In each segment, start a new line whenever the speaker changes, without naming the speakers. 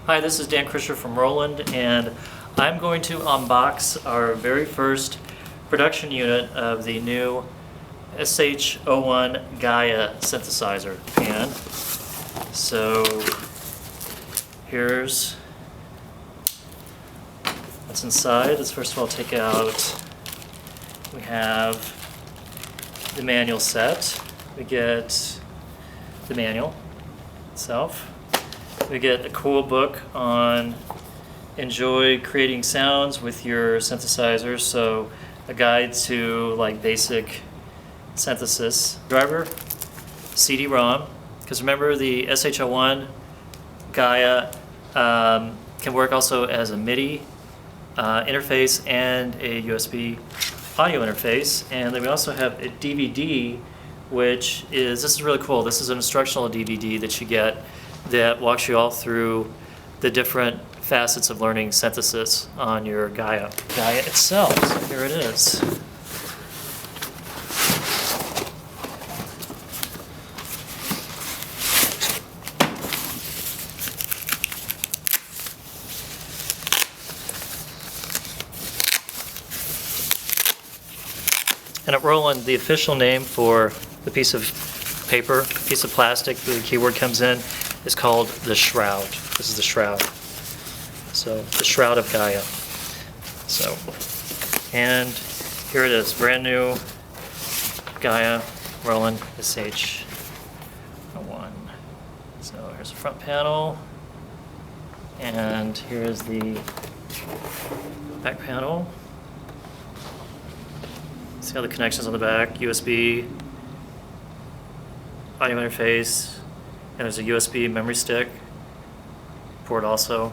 Hi, this is Dan Krischer from Roland, and I'm going to unbox our very first production unit of the new SH-01 Gaia synthesizer pan. So here's what's inside. Let's first of all take out, we have the manual set. We get the manual itself. We get a cool book on enjoy creating sounds with your synthesizer, so a guide to like basic synthesis. Driver, CD-ROM, because remember the SH-01 Gaia can work also as a MIDI interface and a USB audio interface. And then we also have a DVD, which is, this is really cool. This is an instructional DVD that you get that walks you all through the different facets of learning synthesis on your Gaia. Gaia itself, so here it is. And at Roland, the official name for the piece of paper, piece of plastic, the keyword comes in, is called the shroud. This is the shroud. So the shroud of Gaia. So, and here it is, brand new Gaia Roland SH-01. So here's the front panel, and here's the back panel. See all the connections on the back, USB, audio interface, and there's a USB memory stick port also.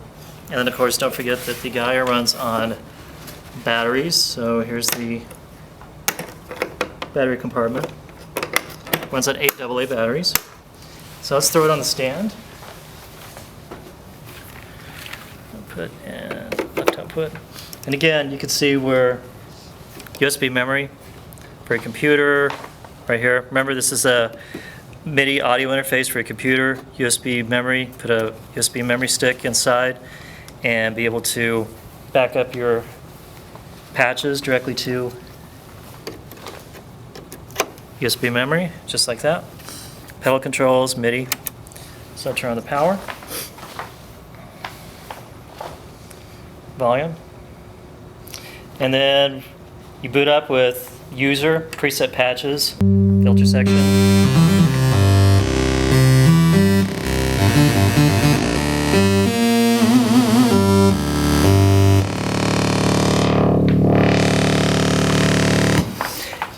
And then of course don't forget that the Gaia runs on batteries. So here's the battery compartment. Runs on 8 AA batteries. So let's throw it on the stand. Output and left output. And again, you can see where USB memory for your computer, right here. Remember, this is a MIDI audio interface for your computer, USB memory, put a USB memory stick inside and be able to back up your patches directly to USB memory, just like that. Pedal controls, MIDI. So turn on the power. Volume. And then you boot up with user, preset patches, filter section.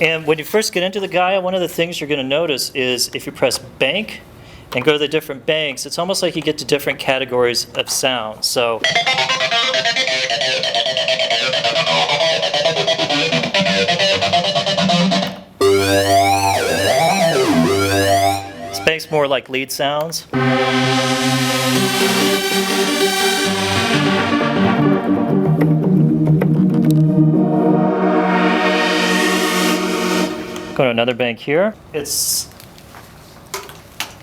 And when you first get into the Gaia, one of the things you're going to notice is if you press bank and go to the different banks, it's almost like you get to different categories of sound. So this bank's more like lead sounds. Go to another bank here. It's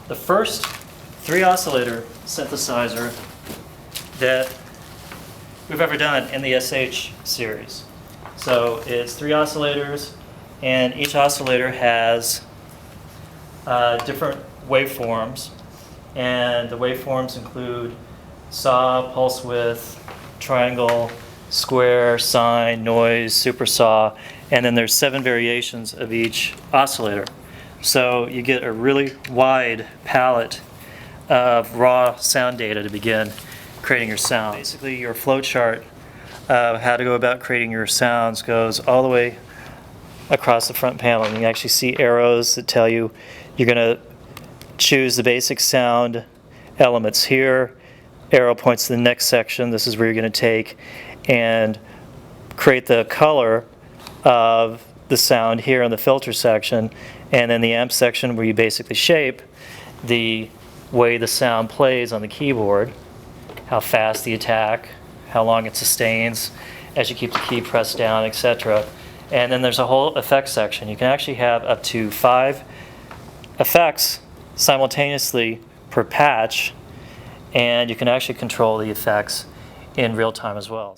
the first 3-oscillator synthesizer that we've ever done in the SH series. So it's 3 oscillators, and each oscillator has different waveforms, and the waveforms include saw, pulse width, triangle, square, sine, noise, supersaw, and then there's 7 variations of each oscillator. So you get a really wide palette of raw sound data to begin creating your sound. Basically, your flow chart of how to go about creating your sounds goes all the way across the front panel. And you actually see arrows that tell you you're going to choose the basic sound elements here. Arrow points to the next section. This is where you're going to take and create the color of the sound here in the filter section, and then the amp section where you basically shape the way the sound plays on the keyboard, how fast the attack, how long it sustains as you keep the key pressed down, etc. And then there's a whole effects section. You can actually have up to 5 effects simultaneously per patch, and you can actually control the effects in real time as well.